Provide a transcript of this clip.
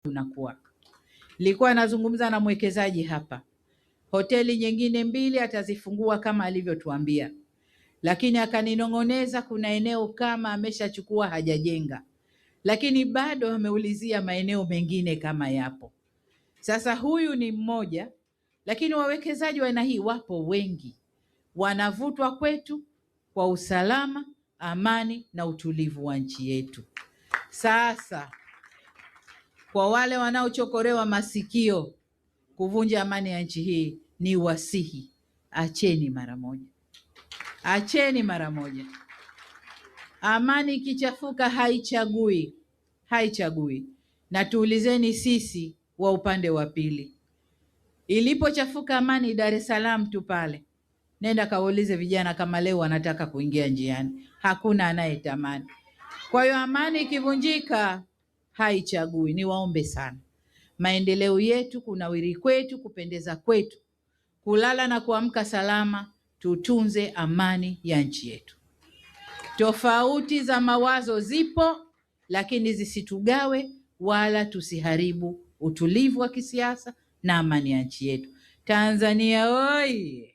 unakuwa. Nilikuwa nazungumza na mwekezaji hapa, hoteli nyingine 2 atazifungua kama alivyotuambia, lakini akaninong'oneza kuna eneo kama ameshachukua hajajenga, lakini bado ameulizia maeneo mengine kama yapo. Sasa huyu ni mmoja, lakini wawekezaji wa aina hii wapo wengi, wanavutwa kwetu kwa usalama, amani na utulivu wa nchi yetu. Sasa kwa wale wanaochokorewa masikio kuvunja amani ya nchi hii, ni wasihi, acheni mara moja, acheni mara moja. Amani ikichafuka haichagui. Na tuulizeni sisi wa upande wa pili, ilipochafuka amani Dar es Salaam tu pale, nenda kaulize vijana kama leo wanataka kuingia njiani, hakuna anayetamani. Kwa hiyo amani ikivunjika haichagui. Niwaombe sana, maendeleo yetu, kunawiri kwetu, kupendeza kwetu, kulala na kuamka salama, tutunze amani ya nchi yetu. Tofauti za mawazo zipo, lakini zisitugawe wala tusiharibu utulivu wa kisiasa na amani ya nchi yetu. Tanzania oyee!